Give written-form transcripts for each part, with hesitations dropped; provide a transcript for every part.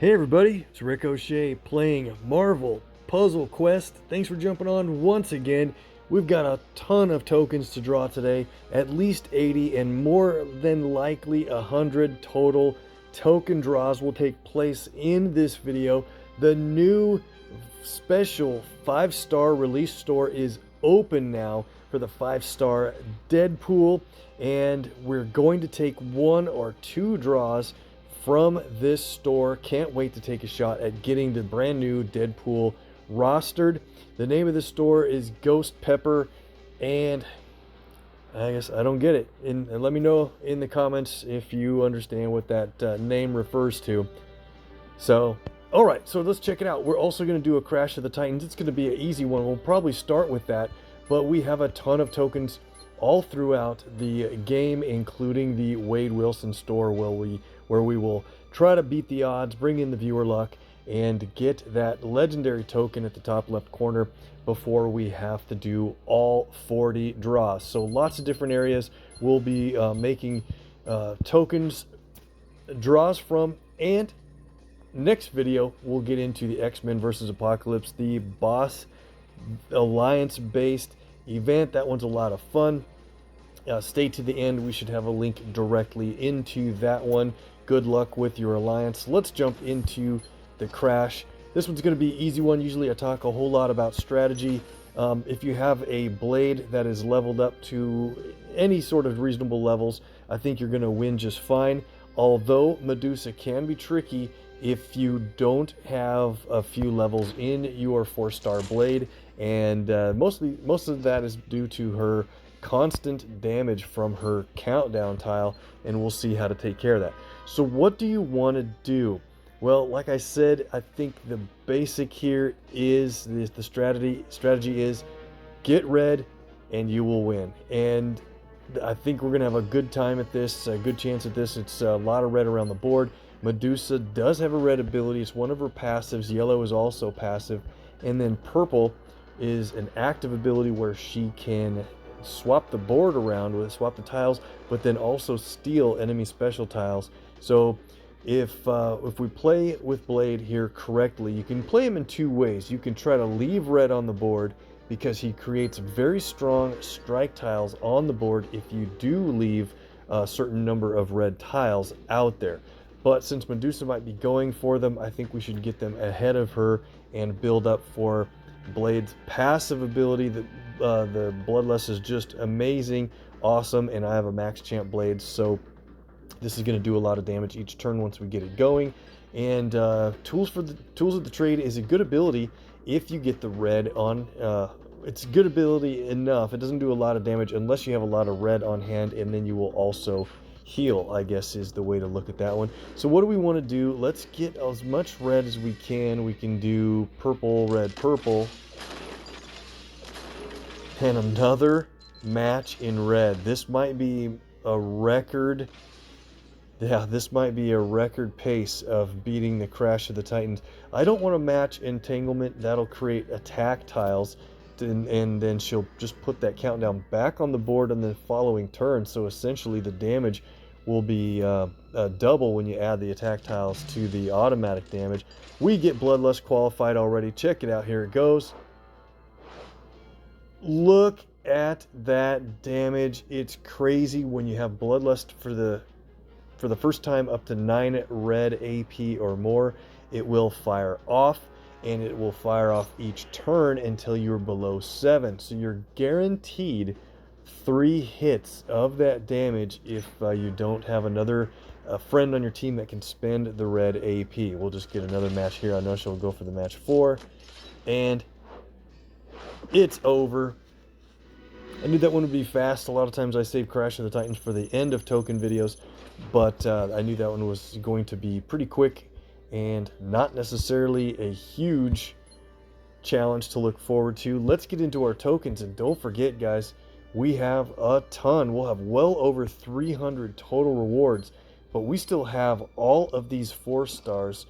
Hey everybody, it's Rick OShay playing Marvel Puzzle Quest. Thanks for jumping on once again. We've got a ton of tokens to draw today, at least 80 and more than likely 100 total token draws will take place in this video. The new special 5-star release store is open now for the 5-star Deadpool, and we're going to take 1 or 2 draws from this store. Can't wait to take a shot at getting the brand new Deadpool rostered. The name of the store is Ghost Pepper, and I guess I don't get it. And let me know in the comments if you understand what that name refers to. So, all right, so let's check it out. We're also going to do a Crash of the Titans. It's going to be an easy one. We'll probably start with that, but we have a ton of tokens all throughout the game, including the Wade Wilson store, where we will try to beat the odds, bring in the viewer luck, and get that legendary token at the top left corner before we have to do all 40 draws. So lots of different areas we'll be making tokens draws from, and next video we'll get into the X-Men versus Apocalypse, the boss alliance based event. That one's a lot of fun. Stay to the end. We should have a link directly into that one. Good luck with your alliance. Let's jump into the Crash. This one's going to be an easy one. Usually I talk a whole lot about strategy. If you have a blade that is leveled up to any sort of reasonable levels, I think you're going to win just fine. Although MEDUSA can be tricky if you don't have a few levels in your 4-star blade, and most of that is due to her constant damage from her countdown tile, and we'll see how to take care of that. So what do you want to do? Well, like I said, I think the basic here is the strategy is get red and you will win. And I think we're gonna have a good time at this, a good chance at this. It's a lot of red around the board. MEDUSA does have a red ability. It's one of her passives. Yellow is also passive, and then purple is an active ability where she can swap the board around with, swap the tiles, but then also steal enemy special tiles. So if we play with Blade here correctly, you can play him in 2 ways. You can try to leave red on the board because he creates very strong strike tiles on the board if you do leave a certain number of red tiles out there. But since MEDUSA might be going for them, I think we should get them ahead of her and build up for Blade's passive ability. The Bloodlust is just amazing, awesome, and I have a max champ Blade, so this is going to do a lot of damage each turn once we get it going. And Tools of the Trade is a good ability if you get the red on. It's good ability enough. It doesn't do a lot of damage unless you have a lot of red on hand, and then you will also heal, I guess is the way to look at that one. So what do we want to do? Let's get as much red as we can. We can do purple, red, purple, and another match in red. This might be a record. Yeah, this might be a record pace of beating the Crash of the Titans. I don't want to match Entanglement. That'll create attack tiles, and then she'll just put that countdown back on the board on the following turn. So essentially the damage will be double when you add the attack tiles to the automatic damage. We get Bloodlust qualified already. Check it out. Here it goes. Look at that damage. It's crazy when you have Bloodlust for the first time up to 9 red AP or more. It will fire off, and it will fire off each turn until you're below 7. So you're guaranteed 3 hits of that damage if you don't have another friend on your team that can spend the red AP. We'll just get another match here. I know she'll go for the match 4, and it's over. I knew that one would be fast. A lot of times I save Crash of the Titans for the end of token videos, but I knew that one was going to be pretty quick and not necessarily a huge challenge to look forward to. Let's get into our tokens, and don't forget, guys, we have a ton. We'll have well over 300 total rewards, but we still have all of these 4 stars.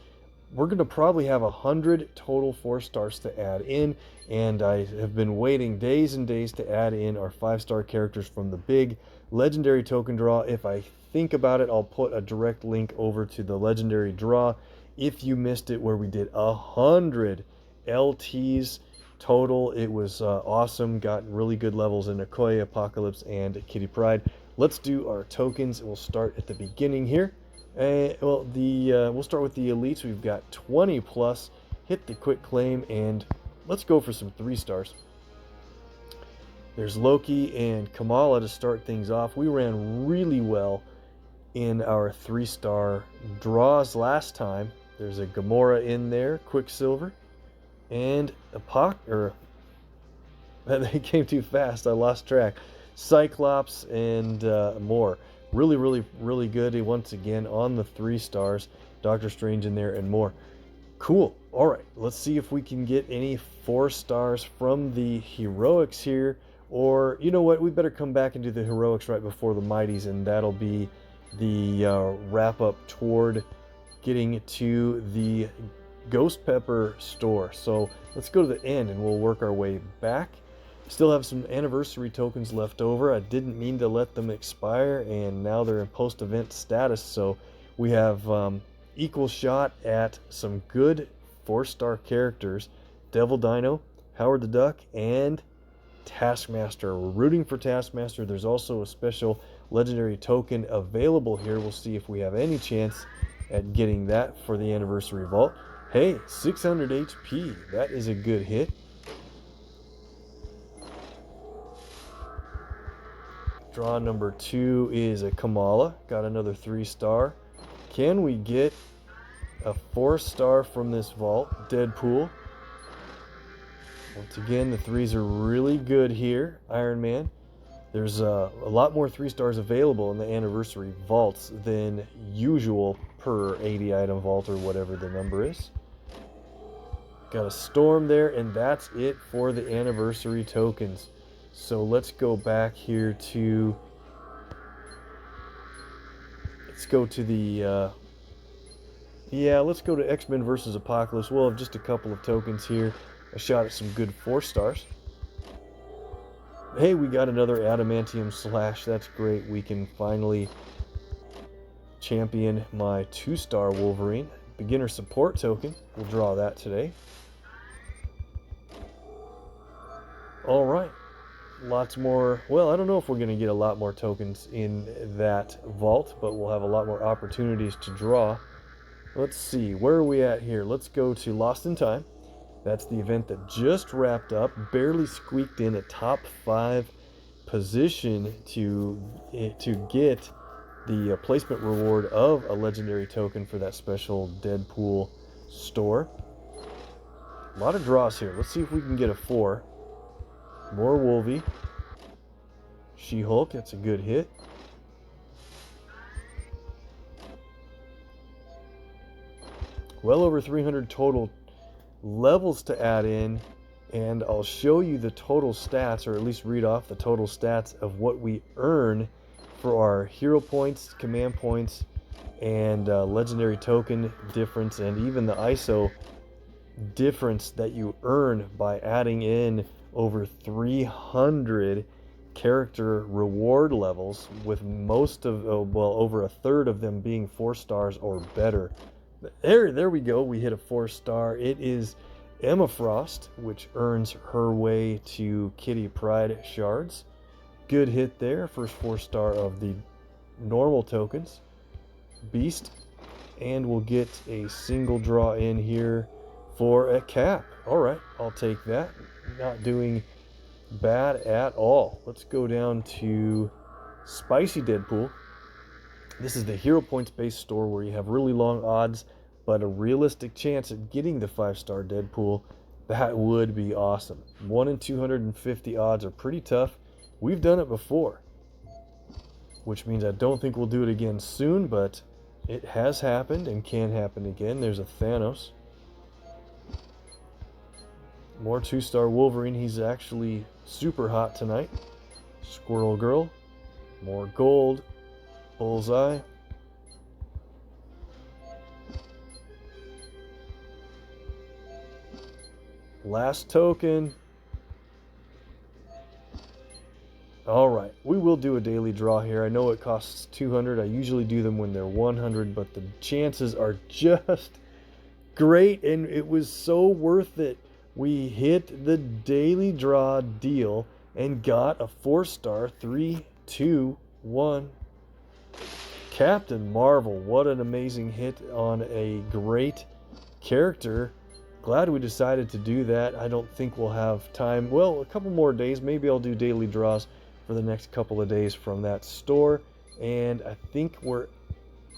We're going to probably have 100 total 4 stars to add in, and I have been waiting days and days to add in our 5-star characters from the big legendary token draw. If I think about it, I'll put a direct link over to the legendary draw If you missed it, where we did 100 LTs total, it was awesome. Got really good levels in Okoye, Apocalypse, and Kitty Pryde. Let's do our tokens. We'll start at the beginning here. We'll start with the elites. We've got 20 plus. Hit the quick claim, and let's go for some 3 stars. There's Loki and Kamala to start things off. We ran really well in our 3-star draws last time. There's a Gamora in there, Quicksilver, and they came too fast. I lost track. Cyclops and more. Really, really, really good. Once again on the 3 stars. Doctor Strange in there and more. Cool. All right, let's see if we can get any 4 stars from the heroics here. Or, you know what, we better come back and do the heroics right before the mighties, and that'll be the wrap up toward getting to the Ghost Pepper store. So let's go to the end and we'll work our way back. Still have some anniversary tokens left over. I didn't mean to let them expire, and now they're in post-event status. So we have equal shot at some good 4-star characters. Devil Dino, Howard the Duck, and Taskmaster. We're rooting for Taskmaster. There's also a special legendary token available here. We'll see if we have any chance at getting that for the anniversary vault. Hey, 600 HP. That is a good hit. Draw number 2 is a Kamala. Got another 3-star. Can we get a 4-star from this vault? Deadpool. Once again, the 3s are really good here. Iron Man. There's a lot more 3-stars available in the anniversary vaults than usual per 80 item vault or whatever the number is. Got a Storm there, and that's it for the anniversary tokens. So let's go back here to... Let's go to the... let's go to X-Men versus Apocalypse. We'll have just a couple of tokens here. A shot at some good 4 stars. Hey, we got another Adamantium Slash. That's great. We can finally champion my 2-star Wolverine. Beginner support token. We'll draw that today. All right. Lots more. Well, I don't know if we're going to get a lot more tokens in that vault, but we'll have a lot more opportunities to draw. Let's see. Where are we at here? Let's go to Lost in Time. That's the event that just wrapped up. Barely squeaked in a top 5 position to get the placement reward of a legendary token for that special Deadpool store. A lot of draws here. Let's see if we can get a 4. More Wolvie. She-Hulk, that's a good hit. Well over 300 total levels to add in, and I'll show you the total stats, or at least read off the total stats of what we earn for our hero points, command points, and legendary token difference, and even the ISO difference that you earn by adding in over 300 character reward levels, with most of, over a third of them being 4 stars or better. There we go. We hit a 4-star. It is Emma Frost, which earns her way to Kitty Pryde shards. Good hit there. First 4-star of the normal tokens. Beast. And we'll get a single draw in here for a Cap. All right, I'll take that. Not doing bad at all. Let's go down to Spicy Deadpool. This is the hero points based store where you have really long odds, but a realistic chance at getting the 5-star Deadpool. That would be awesome. 1 in 250 odds are pretty tough. We've done it before, which means I don't think we'll do it again soon, but it has happened and can happen again. There's a Thanos. More 2-star Wolverine. He's actually super hot tonight. Squirrel Girl. More gold. Bullseye. Last token. All right, we will do a daily draw here. I know it costs 200. I usually do them when they're 100, but the chances are just great, and it was so worth it. We hit the daily draw deal and got a 4-star 3-2-1 Captain Marvel. What an amazing hit on a great character. Glad we decided to do that. I don't think we'll have time. Well, a couple more days. Maybe I'll do daily draws for the next couple of days from that store. And I think we're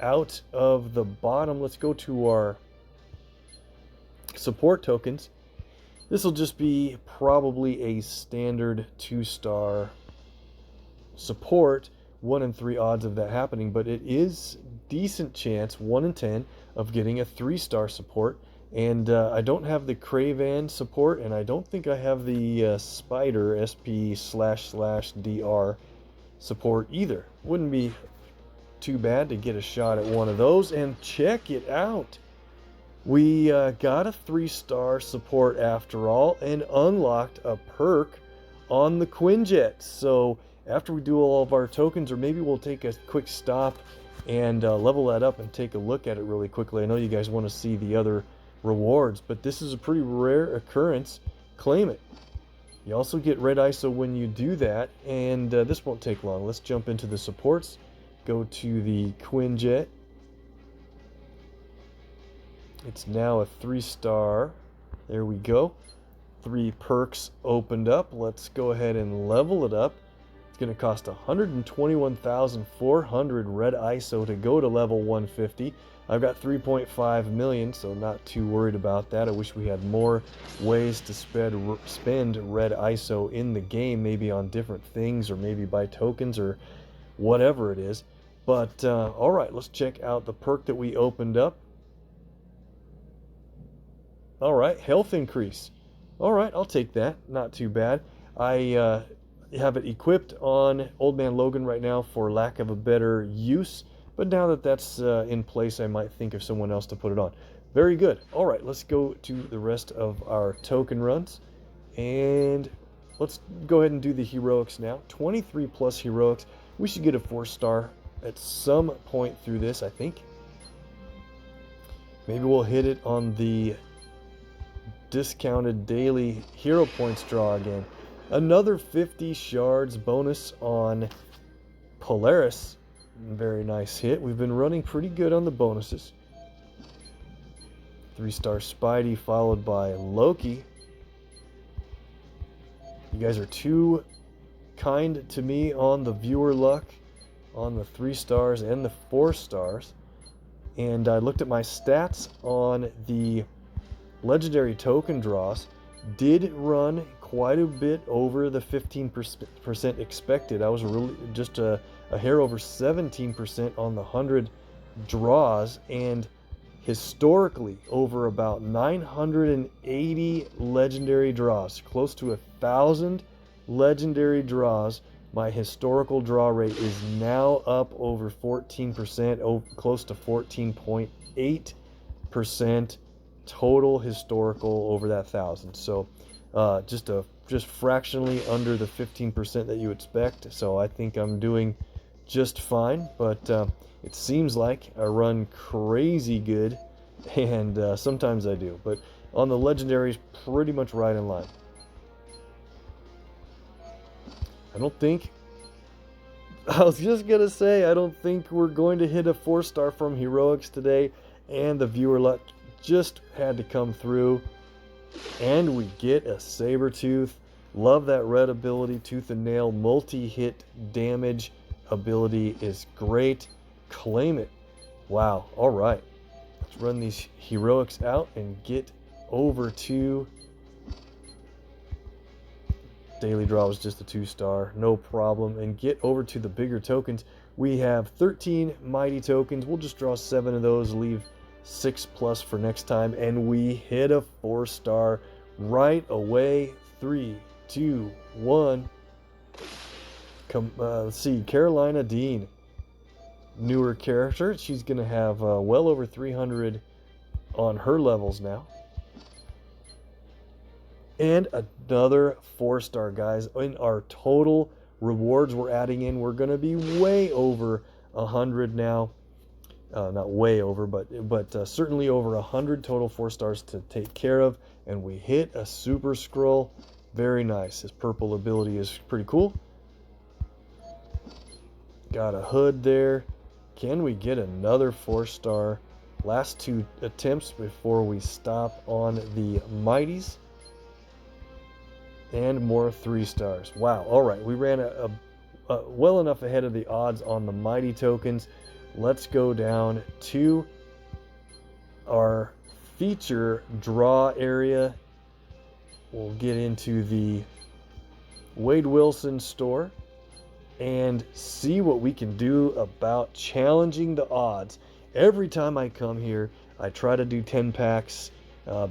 out of the bottom. Let's go to our support tokens. This will just be probably a standard 2-star support. 1 in 3 odds of that happening, but it is decent chance, 1 in 10, of getting a 3-star support. And I don't have the Craven support, and I don't think I have the Spider SP//DR support either. Wouldn't be too bad to get a shot at one of those. And check it out, we got a 3-star support after all, and unlocked a perk on the Quinjet. So after we do all of our tokens, or maybe we'll take a quick stop and level that up and take a look at it really quickly. I know you guys want to see the other rewards, but this is a pretty rare occurrence. Claim it. You also get red ISO when you do that, and this won't take long. Let's jump into the supports. Go to the Quinjet. It's now a 3-star. There we go. 3 perks opened up. Let's go ahead and level it up. It's going to cost 121,400 red ISO to go to level 150. I've got 3.5 million, so not too worried about that. I wish we had more ways to spend red ISO in the game, maybe on different things, or maybe buy tokens, or whatever it is. But all right, let's check out the perk that we opened up. All right, health increase. All right, I'll take that. Not too bad. I have it equipped on Old Man Logan right now for lack of a better use. But now that that's in place, I might think of someone else to put it on. Very good. All right, let's go to the rest of our token runs. And let's go ahead and do the heroics now. 23 plus heroics. We should get a 4-star at some point through this, I think. Maybe we'll hit it on the discounted daily hero points draw again. Another 50 shards bonus on Polaris. Very nice hit. We've been running pretty good on the bonuses. 3-star Spidey followed by Loki. You guys are too kind to me on the viewer luck on the 3 stars and the 4 stars. And I looked at my stats on the legendary token draws. Did run quite a bit over the 15% expected. I was really just a hair over 17% on the 100 draws, and historically over about 980 legendary draws, close to 1,000 legendary draws. My historical draw rate is now up over 14%, close to 14.8% total historical over that 1,000. So just fractionally under the 15% that you expect. So I think I'm doing just fine, but it seems like I run crazy good, and sometimes I do. But on the legendaries, pretty much right in line. I don't think we're going to hit a 4-star from heroics today, and the viewer luck just had to come through, and we get a Sabretooth. Love that red ability. Tooth and Nail multi-hit damage ability is great. Claim it. Wow. All right, let's run these heroics out and get over to daily draw. Was just a 2-star, no problem, and get over to the bigger tokens. We have 13 mighty tokens. We'll just draw 7 of those, leave 6 plus for next time, and we hit a 4-star right away. 3, 2, 1. Let's see, Carolina Dean, newer character. She's gonna have well over 300 on her levels now. And another 4-star, guys. In our total rewards we're adding in, we're going to be way over 100 now. not way over, but certainly over 100 total 4 stars to take care of. And we hit a Super Scroll. Very nice. His purple ability is pretty cool. Got a hood there. Can we get another 4-star? Last 2 attempts before we stop on the Mighties. And more 3 stars. Wow. All right. We ran well enough ahead of the odds on the Mighty tokens. Let's go down to our feature draw area. We'll get into the Wade Wilson store and see what we can do about challenging the odds. Every time I come here, I try to do 10 packs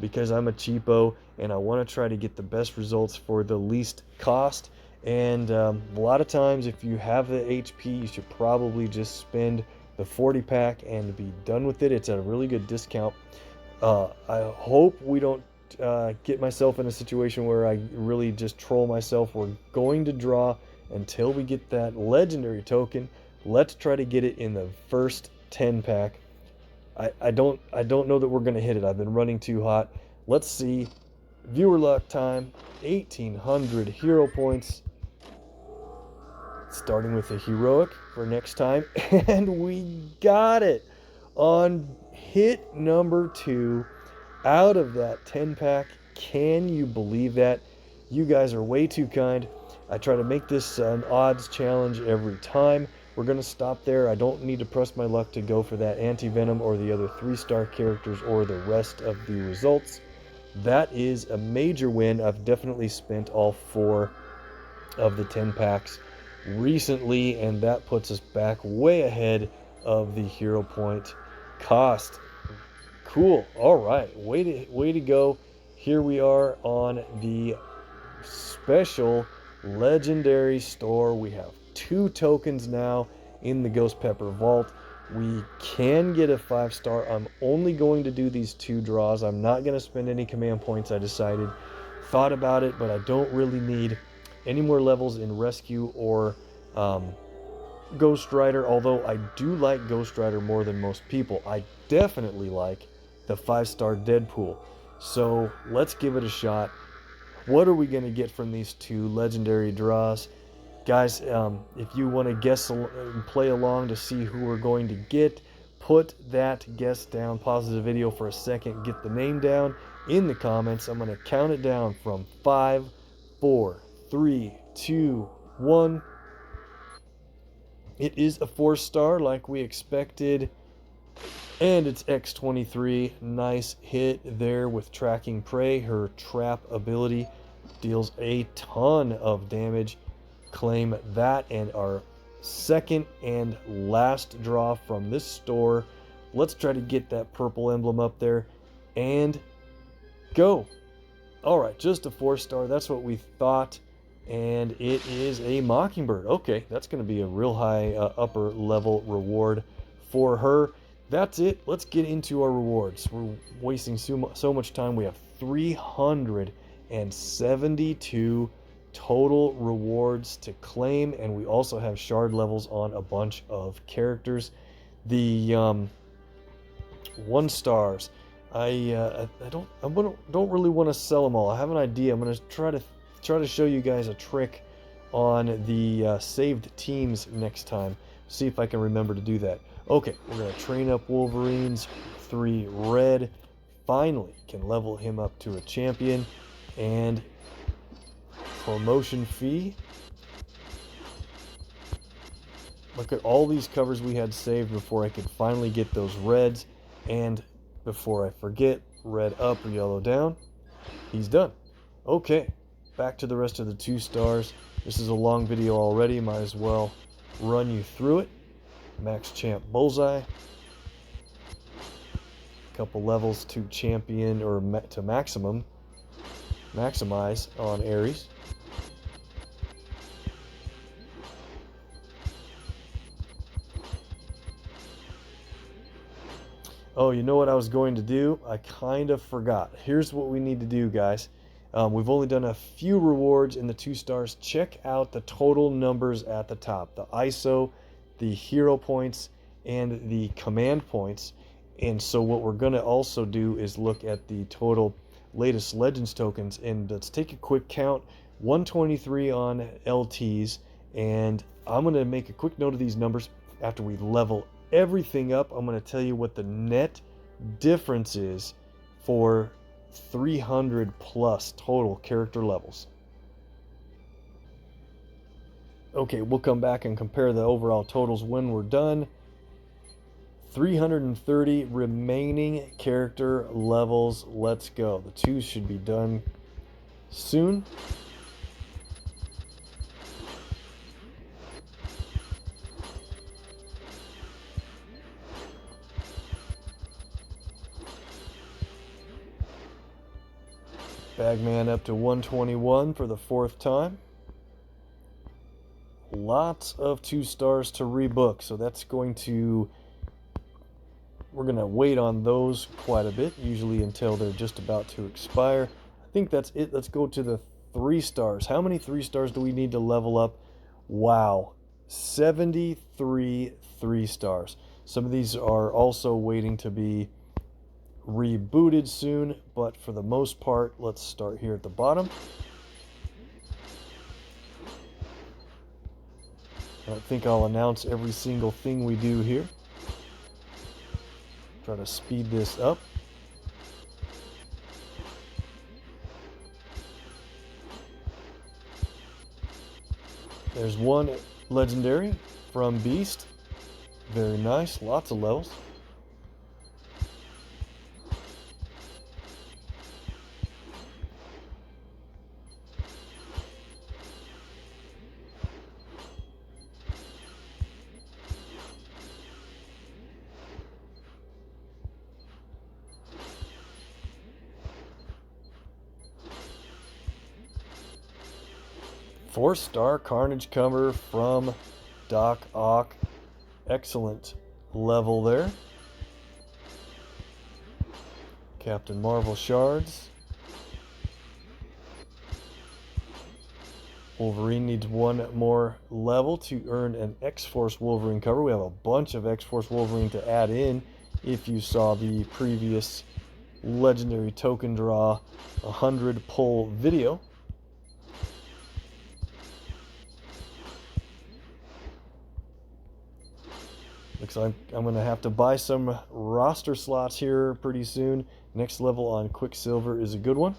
because I'm a cheapo and I want to try to get the best results for the least cost. And a lot of times, if you have the HP, you should probably just spend the 40 pack and be done with it. It's at a really good discount. I hope we don't get myself in a situation where I really just troll myself. We're going to draw until we get that legendary token. Let's try to get it in the first 10 pack. I don't know that we're going to hit it. I've been running too hot. Let's see. Viewer luck time. 1,800 hero points. Starting with a heroic for next time. And we got it on hit number 2 out of that 10 pack. Can you believe that? You guys are way too kind. I try to make this an odds challenge every time. We're going to stop there. I don't need to press my luck to go for that anti-venom or the other 3-star characters or the rest of the results. That is a major win. I've definitely spent all 4 of the 10 packs recently, and that puts us back way ahead of the hero point cost. Cool. All right. Way to go. Here we are on the special legendary store. We have 2 tokens now in the Ghost Pepper Vault. We can get a 5-star. I'm only going to do these 2 draws. I'm not going to spend any command points, I decided. Thought about it, but I don't really need any more levels in Rescue or Ghost Rider, although I do like Ghost Rider more than most people. I definitely like the 5-star Deadpool. So let's give it a shot. What are we going to get from these 2 legendary draws? Guys, if you want to guess and play along to see who we're going to get, put that guess down. Pause the video for a second. Get the name down in the comments. I'm going to count it down from 5, 4, 3, 2, 1. It is a 4-star like we expected. And it's X23. Nice hit there with Tracking Prey. Her trap ability deals a ton of damage. Claim that, and our second and last draw from this store. Let's try to get that purple emblem up there and go. All right, just a 4-star. That's what we thought. And it is a Mockingbird. Okay, that's going to be a real high upper level reward for her. That's it. Let's get into our rewards. We're wasting so much time. We have 372 total rewards to claim, and we also have shard levels on a bunch of characters. The 1-stars, I don't really want to sell them all. I have an idea. I'm going to try to show you guys a trick on the saved teams next time. See if I can remember to do that. Okay, we're going to train up Wolverines. 3 red. Finally can level him up to a champion. And promotion fee. Look at all these covers we had saved before I could finally get those reds. And before I forget, red up, yellow down. He's done. Okay, back to the rest of the 2-stars. This is a long video already. Might as well run you through it. Max Champ Bullseye. Couple levels to champion or to maximize on Ares. Oh, you know what I was going to do? I kind of forgot. Here's what we need to do, guys. We've only done a few rewards in the 2-stars. Check out the total numbers at the top. The ISO, the hero points, and the command points. And so what we're going to also do is look at the total latest Legends tokens, and let's take a quick count. 123 on LTs, and I'm going to make a quick note of these numbers. After we level everything up, I'm going to tell you what the net difference is for 300 plus total character levels. Okay, we'll come back and compare the overall totals when we're done. 330 remaining character levels. Let's go. The 2 should be done soon. Bagman up to 121 for the 4th time. Lots of 2 stars to rebook, so that's going to... we're going to wait on those quite a bit, usually until they're just about to expire. I think that's it. Let's go to the 3 stars. How many 3 stars do we need to level up? Wow, 73 3 stars. Some of these are also waiting to be rebooted soon, but for the most part, let's start here at the bottom. I don't think I'll announce every single thing we do here. Try to speed this up. There's 1 legendary from Beast. Very nice, lots of levels. Four-star Carnage cover from Doc Ock. Excellent level there. Captain Marvel shards. Wolverine needs 1 more level to earn an X-Force Wolverine cover. We have a bunch of X-Force Wolverine to add in if you saw the previous legendary token draw 100 pull video. Looks like I'm going to have to buy some roster slots here pretty soon. Next level on Quicksilver is a good one.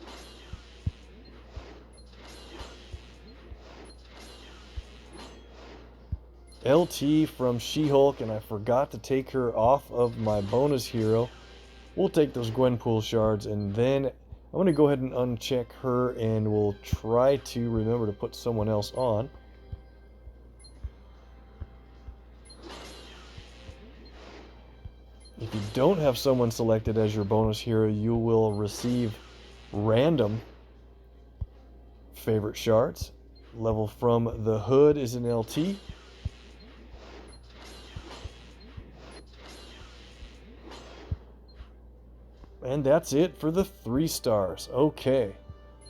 LT from She-Hulk, and I forgot to take her off of my bonus hero. We'll take those Gwenpool shards, and then I'm going to go ahead and uncheck her, and we'll try to remember to put someone else on. If you don't have someone selected as your bonus hero, you will receive random favorite shards. Level from the Hood is an LT. And that's it for the 3 stars. Okay,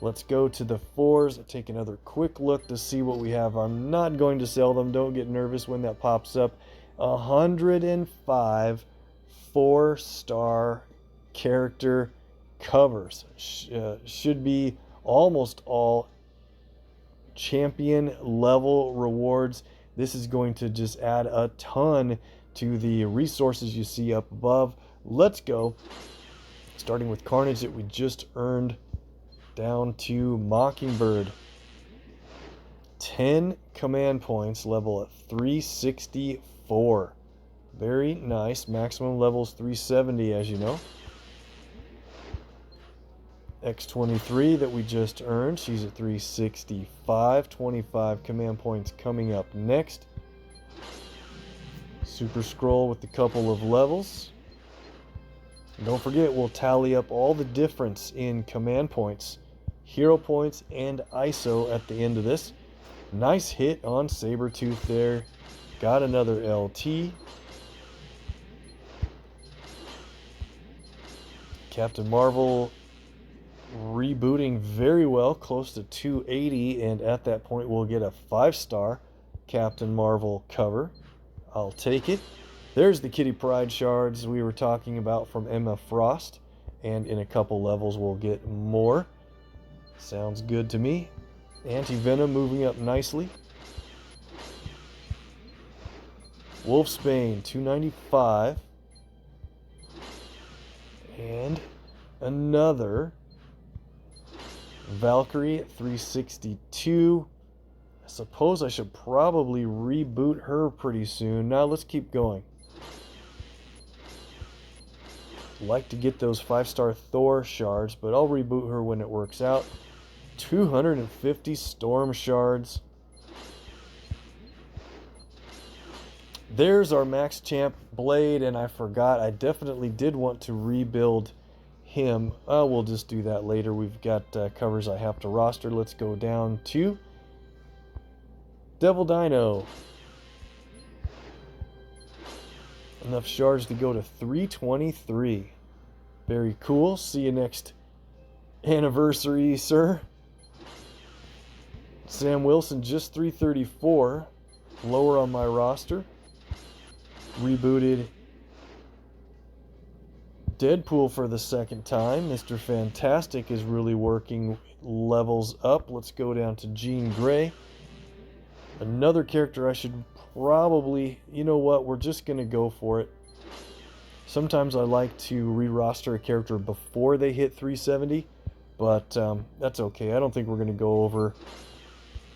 let's go to the 4s. Take another quick look to see what we have. I'm not going to sell them. Don't get nervous when that pops up. 105 4-star character covers. Should be almost all champion level rewards. This is going to just add a ton to the resources you see up above. Let's go. Starting with Carnage that we just earned down to Mockingbird. 10 command points, level at 364. Very nice. Maximum level's 370, as you know. X23 that we just earned. She's at 365. 25 command points coming up next. Super Scroll with a couple of levels. And don't forget, we'll tally up all the difference in command points, hero points, and ISO at the end of this. Nice hit on Sabretooth there. Got another LT. Captain Marvel rebooting very well, close to 280, and at that point we'll get a 5-star Captain Marvel cover. I'll take it. There's the Kitty Pryde shards we were talking about from Emma Frost. And in a couple levels we'll get more. Sounds good to me. Anti-Venom moving up nicely. Wolfsbane, 295. And another Valkyrie at 362. I suppose I should probably reboot her pretty soon. Now let's keep going. Like to get those 5-star Thor shards, but I'll reboot her when it works out. 250 Storm shards. There's our Max Champ Blade, and I forgot, I definitely did want to rebuild him. We'll just do that later. We've got covers I have to roster. Let's go down to Devil Dino. Enough shards to go to 323. Very cool. See you next anniversary, sir. Sam Wilson, just 334. Lower on my roster. Rebooted Deadpool for the second time. Mr. Fantastic is really working levels up. Let's go down to Jean Grey. Another character I should probably, you know what, we're just going to go for it. Sometimes I like to re-roster a character before they hit 370, but that's okay. I don't think we're going to go over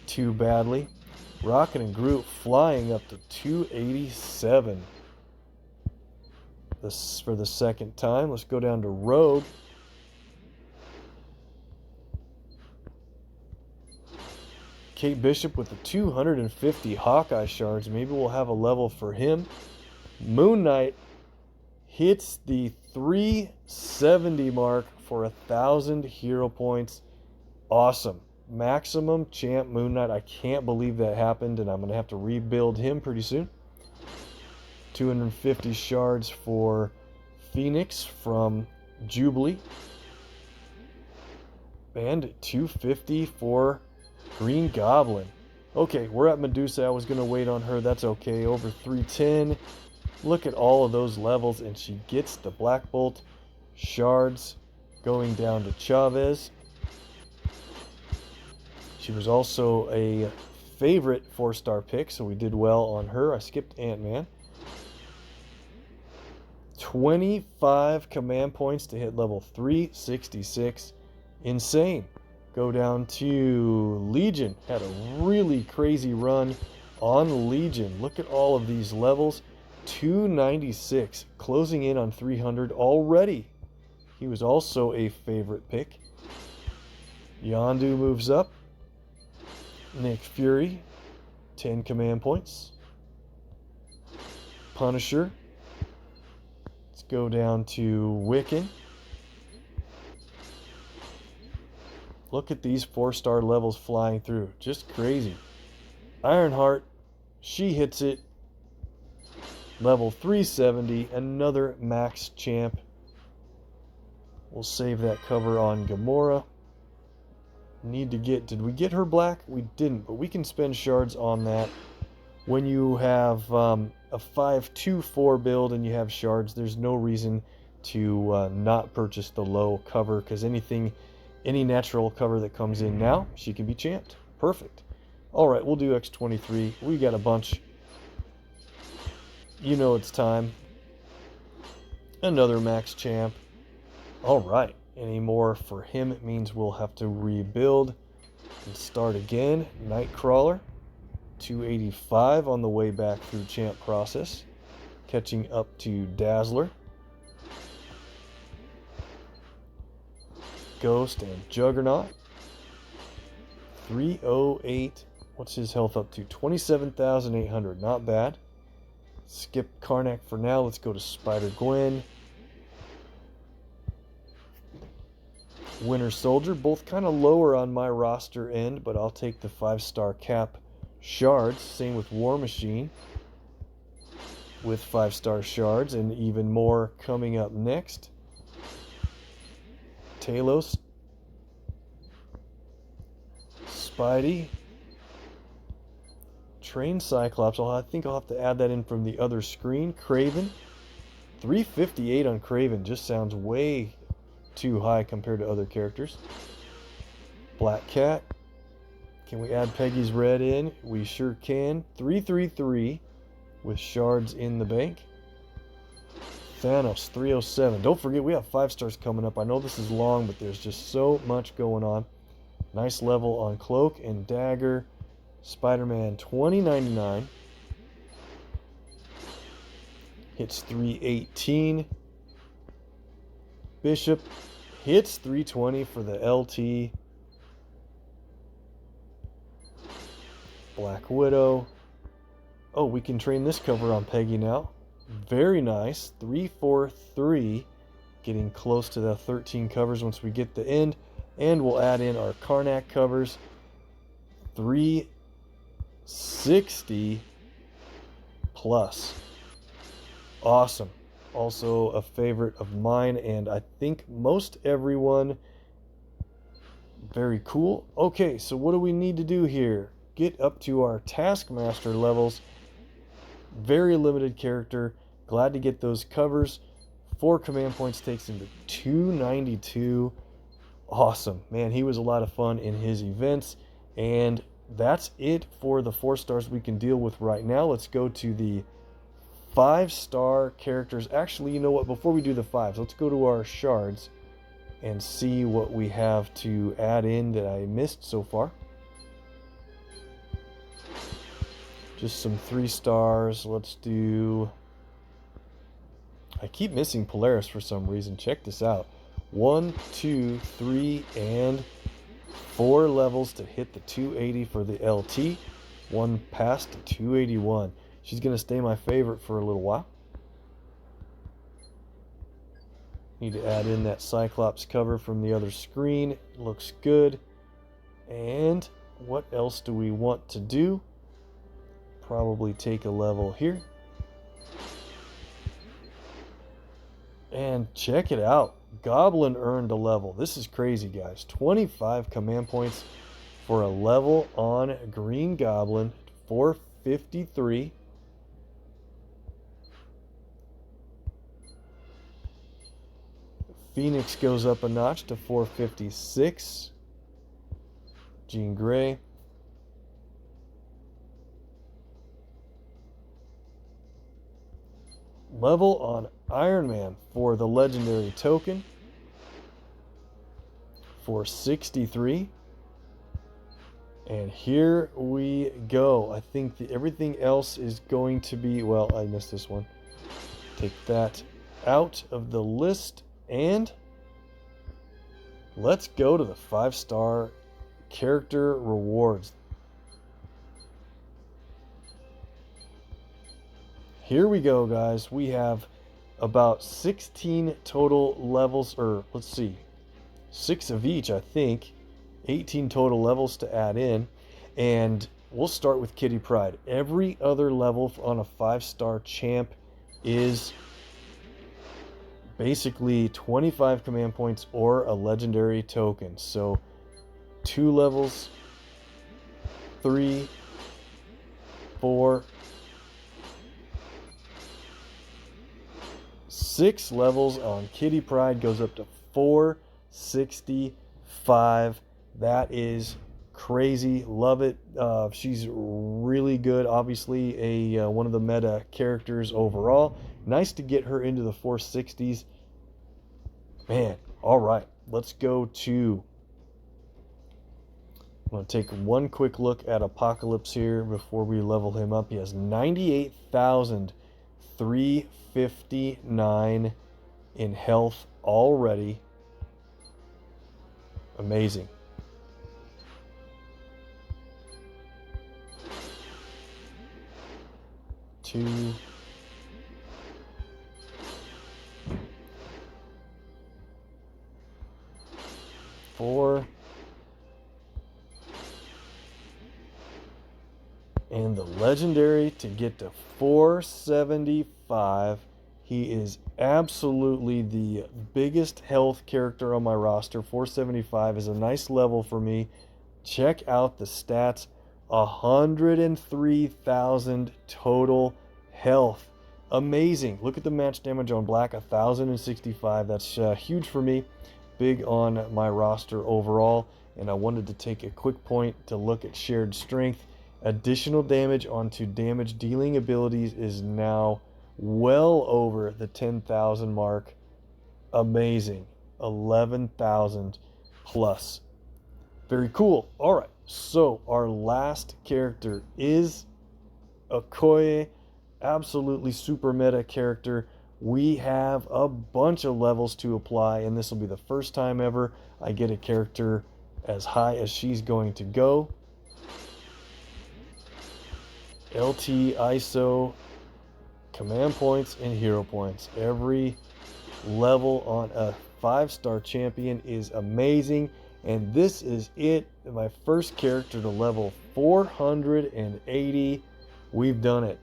too badly. Rocket and Groot flying up to 287. This for the second time. Let's go down to Rogue. Kate Bishop with the 250 Hawkeye shards. Maybe we'll have a level for him. Moon Knight hits the 370 mark for 1,000 hero points. Awesome. Maximum champ Moon Knight. I can't believe that happened, and I'm going to have to rebuild him pretty soon. 250 shards for Phoenix from Jubilee. And 250 for Green Goblin. Okay, we're at Medusa. I was going to wait on her. That's okay. Over 310. Look at all of those levels, and she gets the Black Bolt shards. Going down to Chavez. She was also a favorite 4-star pick, so we did well on her. I skipped Ant-Man. 25 command points to hit level 366. Insane. Go down to Legion. Had a really crazy run on Legion. Look at all of these levels. 296. Closing in on 300 already. He was also a favorite pick. Yondu moves up. Nick Fury. 10 command points. Punisher. Let's go down to Wiccan. Look at these 4-star levels flying through. Just crazy. Ironheart, she hits it. Level 370. Another max champ. We'll save that cover on Gamora. Need to get... Did we get her black? We didn't, but we can spend shards on that. When you have a 5-2-4 build and you have shards, there's no reason to not purchase the low cover, because any natural cover that comes in now, she can be champed. Perfect. Alright, we'll do X23. We got a bunch. You know it's time. Another max champ. Alright, any more for him, it means we'll have to rebuild and start again. Nightcrawler. 285 on the way back through champ process. Catching up to Dazzler. Ghost and Juggernaut. 308. What's his health up to? 27,800. Not bad. Skip Karnak for now. Let's go to Spider-Gwen. Winter Soldier. Both kind of lower on my roster end, but I'll take the 5-star cap shards. Same with War Machine. With 5-star shards, and even more coming up next. Talos, Spidey, train Cyclops. I think I'll have to add that in from the other screen. Craven. 358 on Craven. Just sounds way too high compared to other characters. Black Cat. Can we add Peggy's Red in? We sure can. 333 with shards in the bank. Thanos, 307. Don't forget, we have 5 stars coming up. I know this is long, but there's just so much going on. Nice level on Cloak and Dagger. Spider-Man, 2099. Hits 318. Bishop hits 320 for the LT. Black Widow. Oh, we can train this cover on Peggy now. Very nice. 343. Getting close to the 13 covers once we get the end. And we'll add in our Karnak covers. 360 plus. Awesome. Also a favorite of mine, and I think most everyone. Very cool. Okay, so what do we need to do here? Get up to our Taskmaster levels. Very limited character. Glad to get those covers. 4 command points takes him to 292. Awesome. Man, he was a lot of fun in his events. And that's it for the 4 stars we can deal with right now. Let's go to the 5-star characters. Actually, you know what? Before we do the 5s, let's go to our shards and see what we have to add in that I missed so far. Just some 3 stars. Let's do... I keep missing Polaris for some reason. Check this out. 1, 2, 3, and 4 levels to hit the 280 for the LT. 1 past to 281. She's going to stay my favorite for a little while. Need to add in that Cyclops cover from the other screen. Looks good. And what else do we want to do? Probably take a level here. And check it out. Goblin earned a level. This is crazy, guys. 25 command points for a level on Green Goblin. 453. Phoenix goes up a notch to 456. Jean Grey. Level on Iron Man for the legendary token. 463. And here we go. I think everything else is going to be... Well, I missed this one. Take that out of the list. And let's go to the 5-star character rewards. Here we go, guys. We have about 16 total levels, or let's see, 6 of each, I think. 18 total levels to add in. And we'll start with Kitty Pryde. Every other level on a 5-star champ is basically 25 command points or a legendary token. So 2 levels, 3, 4, 6 levels on Kitty Pryde goes up to 465. That is crazy. Love it. She's really good. Obviously one of the meta characters overall. Nice to get her into the 460s. Man, all right. Let's go to... I'm going to take one quick look at Apocalypse here before we level him up. He has 98,359 in health already. Amazing. Two. Four. And the legendary to get to 475. He is absolutely the biggest health character on my roster. 475 is a nice level for me. Check out the stats 103,000 total health. Amazing. Look at the match damage on black, 1,065. That's huge for me. Big on my roster overall. And I wanted to take a quick point to look at shared strength. Additional damage onto damage dealing abilities is now well over the 10,000 mark. Amazing. 11,000 plus. Very cool. All right. So our last character is Okoye. Absolutely super meta character. We have a bunch of levels to apply, and this will be the first time ever I get a character as high as she's going to go. LT, ISO, command points, and hero points. Every level on a 5-star champion is amazing, and this is it. My first character to level 480. We've done it.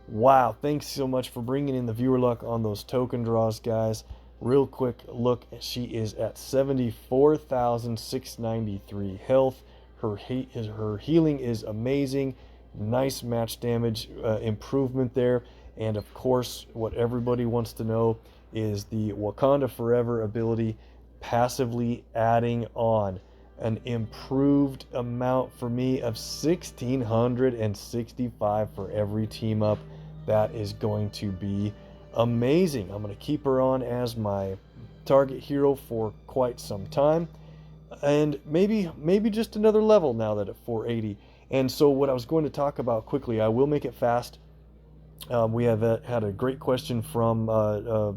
Wow, thanks so much for bringing in the viewer luck on those token draws, guys. Real quick look, she is at 74,693 health. Her healing is amazing. Nice match damage improvement there. And of course, what everybody wants to know is the Wakanda Forever ability passively adding on an improved amount for me of 1,665 for every team up. That is going to be amazing. I'm going to keep her on as my target hero for quite some time, and maybe just another level now that at 480. And so what I was going to talk about quickly, I will make it fast. We have had a great question from a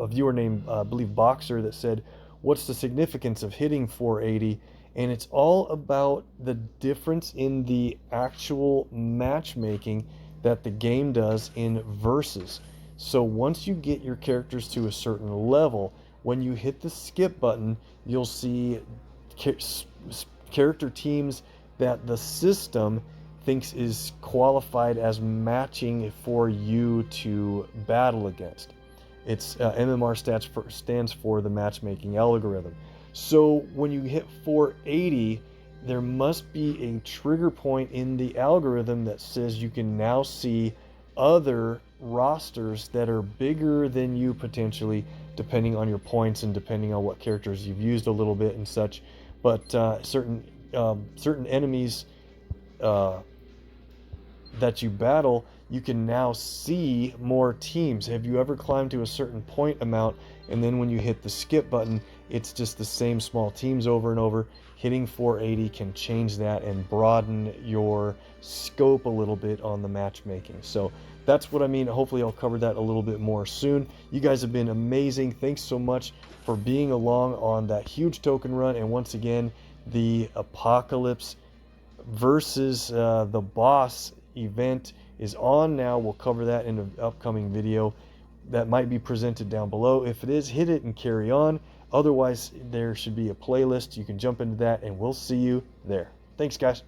viewer named, I believe, Boxer, that said, what's the significance of hitting 480? And it's all about the difference in the actual matchmaking that the game does in versus. So once you get your characters to a certain level, when you hit the skip button, you'll see character teams that the system thinks is qualified as matching for you to battle against. It's MMR stands for the matchmaking algorithm. So when you hit 480, there must be a trigger point in the algorithm that says you can now see other rosters that are bigger than you potentially, depending on your points and depending on what characters you've used a little bit and such. But certain enemies that you battle, you can now see more teams. Have you ever climbed to a certain point amount, and then when you hit the skip button, it's just the same small teams over and over? Hitting 480 can change that and broaden your scope a little bit on the matchmaking. So that's what I mean. Hopefully I'll cover that a little bit more soon. You guys have been amazing. Thanks so much for being along on that huge token run. And once again, the Apocalypse versus the boss event is on now. We'll cover that in an upcoming video that might be presented down below. If it is, hit it and carry on. Otherwise, there should be a playlist. You can jump into that, and we'll see you there. Thanks, guys.